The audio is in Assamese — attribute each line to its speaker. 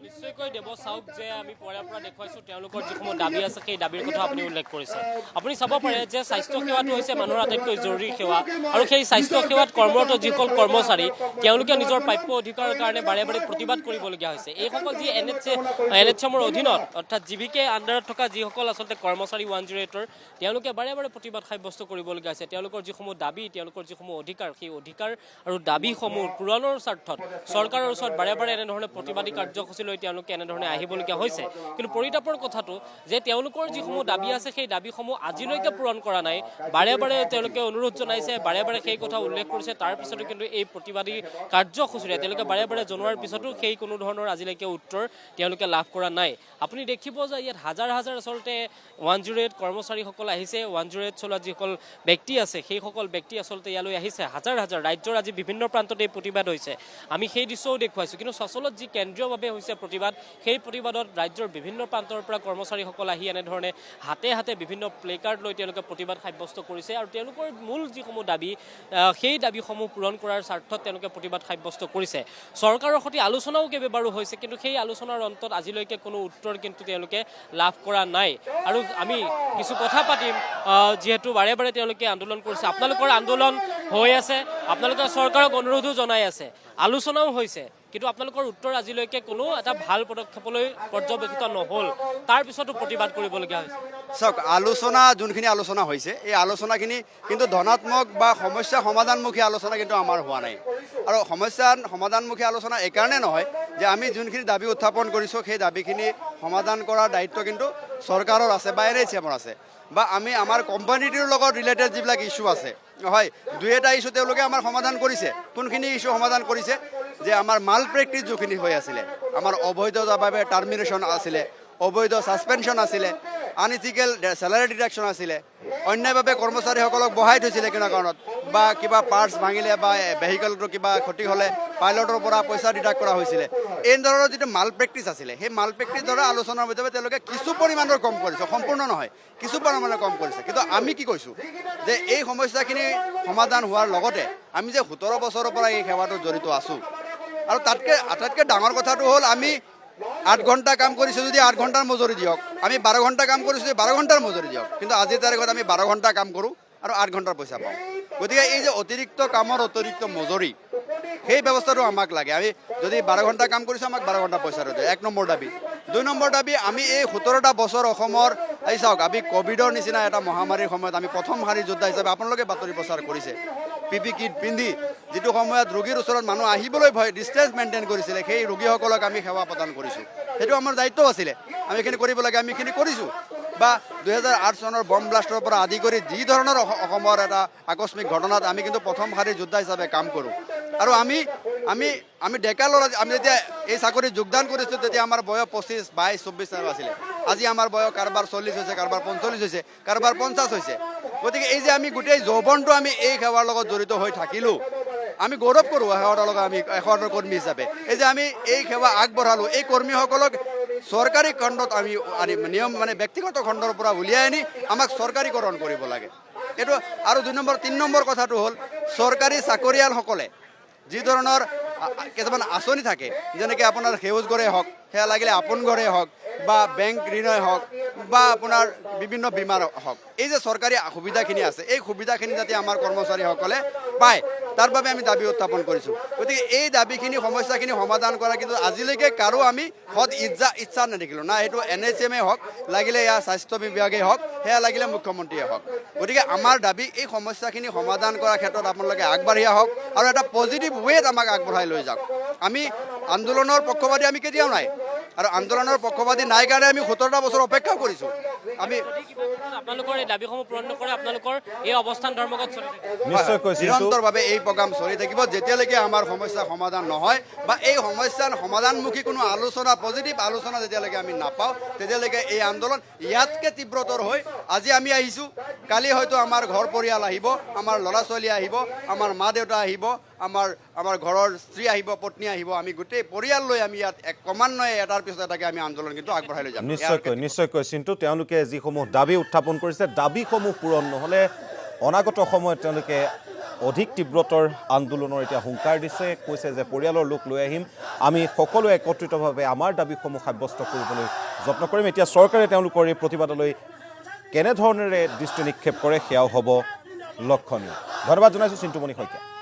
Speaker 1: নিশ্চয়কৈ দেৱ চাওক যে আমি পৰাৰ পৰা দেখুৱাইছোঁ তেওঁলোকৰ যিসমূহ দাবী আছে সেই দাবীৰ কথা আপুনি উল্লেখ কৰিছে। আপুনি চাব পাৰে যে স্বাস্থ্য সেৱাটো হৈছে মানুহৰ আটাইতকৈ জৰুৰী সেৱা আৰু সেই স্বাস্থ্য সেৱাত কৰ্মৰত যিসকল কৰ্মচাৰী তেওঁলোকে নিজৰ প্ৰাপ্য অধিকাৰৰ কাৰণে বাৰে বাৰে প্ৰতিবাদ কৰিবলগীয়া হৈছে। এইসকল যি NHMৰ অধীনত অৰ্থাৎ GVK আণ্ডাৰত থকা যিসকল আচলতে কৰ্মচাৰী 108ৰ তেওঁলোকে বাৰে বাৰে প্ৰতিবাদ সাব্যস্ত কৰিবলগীয়া হৈছে। তেওঁলোকৰ যিসমূহ দাবী তেওঁলোকৰ যিসমূহ অধিকাৰ সেই অধিকাৰ আৰু দাবীসমূহ পূৰণৰ স্বাৰ্থত চৰকাৰৰ ওচৰত বাৰে বাৰে এনেধৰণে প্ৰতিবাদী কাৰ্যসূচী লৈ তেওঁলোকে এনেধৰণে আহিবলগীয়া হৈছে। কিন্তু পৰিতাপৰ কথাটো যে তেওঁলোকৰ যিসমূহ দাবী আছে সেই দাবীসমূহ আজিলৈকে পূৰণ কৰা নাই। বাৰে বাৰে তেওঁলোকে অনুৰোধ জনাইছে, বাৰে বাৰে সেই কথা উল্লেখ কৰিছে। তাৰ পিছতো কিন্তু এই প্ৰতিবাদী কাৰ্যসূচীৰে তেওঁলোকে বাৰে বাৰে জনোৱাৰ পিছতো সেই কোনো ধৰণৰ আজিলৈকে উত্তৰ তেওঁলোকে লাভ কৰা নাই। আপুনি দেখিব যে ইয়াত হাজাৰ হাজাৰ আচলতে 108 কৰ্মচাৰীসকল আহিছে। 108 চলোৱা যিসকল ব্যক্তি আছে সেইসকল ব্যক্তি আচলতে ইয়ালৈ আহিছে। হাজাৰ হাজাৰ ৰাজ্যৰ আজি বিভিন্ন প্ৰান্তত এই প্ৰতিবাদ হৈছে। আমি সেই দৃশ্যও দেখুৱাইছোঁ। কিন্তু চচলত যি কেন্দ্ৰীয়ভাৱে হৈছে প্ৰতিবাদ, সেই প্ৰতিবাদত ৰাজ্যৰ বিভিন্ন প্ৰান্তৰ পৰা কৰ্মচাৰীসকল আহি এনেধৰণে হাতে হাতে বিভিন্ন প্লে কাৰ্ড লৈ তেওঁলোকে প্ৰতিবাদ সাব্যস্ত কৰিছে আৰু তেওঁলোকৰ মূল যিসমূহ দাবী সেই দাবীসমূহ পূৰণ কৰাৰ স্বাৰ্থত তেওঁলোকে প্ৰতিবাদ সাব্যস্ত কৰিছে। চৰকাৰৰ সৈতে আলোচনাও কেইবাবাৰো হৈছে, কিন্তু সেই আলোচনাৰ অন্তত আজিলৈকে কোনো উত্তৰ কিন্তু তেওঁলোকে লাভ কৰা নাই। আৰু আমি কিছু কথা পাতিম, যিহেতু বাৰে বাৰে তেওঁলোকে আন্দোলন কৰিছে। আপোনালোকৰ আন্দোলন হৈ আছে, আপোনালোকে চৰকাৰক অনুৰোধো জনাই আছে, আলোচনাও হৈছে, কিন্তু আপোনালোকৰ উত্তৰ আজিলৈকে কোনো এটা ভাল পদক্ষেপলৈ পৰ্যবেক্ষিত নহ'ল। তাৰ পিছতো প্ৰতিবাদ কৰিবলগীয়া হৈছে।
Speaker 2: চাওক, আলোচনা যোনখিনি আলোচনা হৈছে এই আলোচনাখিনি কিন্তু ধনাত্মক বা সমস্যা সমাধানমুখী আলোচনা কিন্তু আমাৰ হোৱা নাই। আৰু সমস্যা সমাধানমুখী আলোচনা এইকাৰণে নহয় যে আমি যোনখিনি দাবী উত্থাপন কৰিছোঁ সেই দাবীখিনি সমাধান কৰাৰ দায়িত্ব কিন্তু চৰকাৰৰ আছে বা NHMৰ আছে, বা আমি আমাৰ কোম্পানীটোৰ লগত ৰিলেটেড যিবিলাক ইছ্যু আছে, হয়, দুই এটা ইছ্যু তেওঁলোকে আমাৰ সমাধান কৰিছে। কোনখিনি ইছ্যু সমাধান কৰিছে? যে আমাৰ মাল প্ৰেক্টিছ যিখিনি হৈ আছিলে, আমাৰ অবৈধভাৱে টাৰ্মিনেশ্যন আছিলে, অবৈধ ছাছপেনশ্যন আছিলে, আনইথিকেল চেলাৰী ডিডাকশ্যন আছিলে, অন্যায়ভাৱে কৰ্মচাৰীসকলক বহাই থৈছিলে কিনা কাৰণত, বা কিবা পাৰ্টছ ভাঙিলে বা ভেহিকেলটো কিবা ক্ষতি হ'লে পাইলটৰ পৰা পইচা ডিডাক্ট কৰা হৈছিলে। এই ধৰণৰ যিটো মাল প্ৰেক্টিছ আছিলে সেই মাল প্ৰেক্টিছ দ্বাৰা আলোচনাৰ মাধ্যমে তেওঁলোকে কিছু পৰিমাণৰ কম কৰিছে, সম্পূৰ্ণ নহয়, কিছু পৰিমাণে কম কৰিছে। কিন্তু আমি কি কৈছোঁ যে এই সমস্যাখিনি সমাধান হোৱাৰ লগতে আমি যে 17 বছৰৰ পৰা এই সেৱাটোত জড়িত আছোঁ, আৰু আটাইতকৈ ডাঙৰ কথাটো হ'ল আমি 8 ঘণ্টা কাম কৰিছোঁ যদি 8 ঘণ্টাৰ মজুৰি দিয়ক, আমি 12 ঘণ্টা কাম কৰিছোঁ যদি 12 ঘণ্টাৰ মজুৰি দিয়ক। কিন্তু আজিৰ তাৰিখত আমি 12 ঘণ্টা কাম কৰোঁ আৰু 8 ঘণ্টাৰ পইচা পাওঁ। গতিকে এই যে অতিৰিক্ত কামৰ অতিৰিক্ত মজুৰি, সেই ব্যৱস্থাটো আমাক লাগে। আমি যদি 12 ঘণ্টা কাম কৰিছোঁ আমাক 12 ঘণ্টা পইচাটো দিয়ে, 1 নম্বৰ দাবী। 2 নম্বৰ দাবী, আমি এই 17টা বছৰ অসমৰ, এই চাওক, আমি ক'ভিডৰ নিচিনা এটা মহামাৰীৰ সময়ত আমি প্ৰথম শাৰীৰ যোদ্ধা হিচাপে আপোনালোকে বাতৰি প্ৰচাৰ কৰিছে, PPE কিট পিন্ধি যিটো সময়ত ৰোগীৰ ওচৰত মানুহ আহিবলৈ ভয়, ডিষ্টেঞ্চ মেইনটেইন কৰিছিলে, সেই ৰোগীসকলক আমি সেৱা প্ৰদান কৰিছোঁ। সেইটো আমাৰ দায়িত্ব আছিলে, আমি এইখিনি কৰিব লাগে, আমি এইখিনি কৰিছোঁ। বা 2008 চনৰ বম ব্লাষ্টৰ পৰা আদি কৰি যি ধৰণৰ অসমৰ এটা আকস্মিক ঘটনাত আমি কিন্তু প্ৰথম শাৰীৰ যোদ্ধা হিচাপে কাম কৰোঁ। আৰু আমি ডেকা ল'ৰা, আমি যেতিয়া এই চাকৰিত যোগদান কৰিছোঁ তেতিয়া আমাৰ বয়স 25, 22, 24 আছিলে। আজি আমাৰ বয়স কাৰোবাৰ 40 হৈছে, কাৰোবাৰ 45 হৈছে, কাৰোবাৰ 50 হৈছে। গতিকে এই যে আমি গোটেই যৌৱনটো আমি এই সেৱাৰ লগত জড়িত হৈ থাকিলোঁ, আমি গৌৰৱ কৰোঁ সেৱাৰ লগত, আমি এশৰ কৰ্মী হিচাপে। এই যে আমি এই সেৱা আগবঢ়ালোঁ, এই কৰ্মীসকলক চৰকাৰী খণ্ডত আমি নিয়ম ব্যক্তিগত খণ্ডৰ পৰা উলিয়াই আনি আমাক চৰকাৰীকৰণ কৰিব লাগে। এইটো। আৰু 3 নম্বৰ কথাটো হ'ল চৰকাৰী চাকৰিয়ালসকলে যি ধৰণৰ কেইটামান আঁচনি থাকে, যেনেকৈ আপোনাৰ সেউজ ঘৰে হওক, সেয়া লাগিলে আপোন ঘৰে হওক, বা বেংক ঋণই হওক, বা আপোনাৰ বিভিন্ন বীমাৰ হওক, এই যে চৰকাৰী সুবিধাখিনি আছে এই সুবিধাখিনি যাতে আমাৰ কৰ্মচাৰীসকলে পায় তাৰ বাবে আমি দাবী উত্থাপন কৰিছোঁ। গতিকে এই দাবীখিনি, সমস্যাখিনি সমাধান কৰা কিন্তু আজিলৈকে কাৰো আমি সৎ ইচ্ছা নেদেখিলোঁ। না এইটো NHMে হওক, লাগিলে ইয়াৰ স্বাস্থ্য বিভাগেই হওক, সেয়া লাগিলে মুখ্যমন্ত্ৰীয়ে হওক। গতিকে আমাৰ দাবী এই সমস্যাখিনি সমাধান কৰাৰ ক্ষেত্ৰত আপোনালোকে আগবাঢ়ি আহক আৰু এটা পজিটিভ ৱেত আমাক আগবঢ়াই লৈ যাওক। আমি আন্দোলনৰ পক্ষপাতী আমি কেতিয়াও নাই, আৰু আন্দোলনৰ পক্ষপাতী নাই কাৰণে আমি 17টা বছৰ অপেক্ষা কৰিছোঁ। আমি
Speaker 1: আপোনালোকৰ এই দাবীসমূহ পূৰণ নকৰে আপোনালোকৰ এই অৱস্থান ধৰ্মঘট চলি থাকিব,
Speaker 2: নিৰন্তৰভাৱে এই প্ৰগ্ৰাম চলি থাকিব যেতিয়ালৈকে আমাৰ সমস্যা সমাধান নহয়, বা এই সমস্যাৰ সমাধানমুখী কোনো আলোচনা, পজিটিভ আলোচনা যেতিয়ালৈকে আমি নাপাওঁ তেতিয়ালৈকে এই আন্দোলন ইয়াতকৈ তীব্ৰতৰ হৈ, আজি আমি আহিছোঁ, কালি হয়তো আমাৰ ঘৰ পৰিয়াল আহিব, আমাৰ ল'ৰা ছোৱালী আহিব, আমাৰ মা দেউতা আহিব, আমাৰ ঘৰৰ স্ত্ৰী আহিব, পত্নী আহিব, আমি গোটেই পৰিয়াল লৈ আমি ইয়াত ক্ৰমান্বয়ে এটাৰ পিছত এটাকে আমি আন্দোলন কিন্তু আগবঢ়াই লৈ যাম।
Speaker 3: নিশ্চয়কৈ চিন্তু, তেওঁলোকে যিসমূহ দাবী উত্থাপন কৰিছে, দাবীসমূহ পূৰণ নহ'লে অনাগত সময়ত তেওঁলোকে অধিক তীব্ৰতৰ আন্দোলনৰ এতিয়া হুংকাৰ দিছে কৈছে যে পৰিয়ালৰ লোক লৈ আহিম আমি সকলোৱে একত্ৰিতভাৱে আমাৰ দাবীসমূহ সাব্যস্ত কৰিবলৈ যত্ন কৰিম এতিয়া চৰকাৰে তেওঁলোকৰ এই প্ৰতিবাদলৈ কেনেধৰণেৰে দৃষ্টি নিক্ষেপ কৰে সেয়াও হ'ব লক্ষণীয় ধন্যবাদ জনাইছোঁ চিন্তুমণি শইকীয়া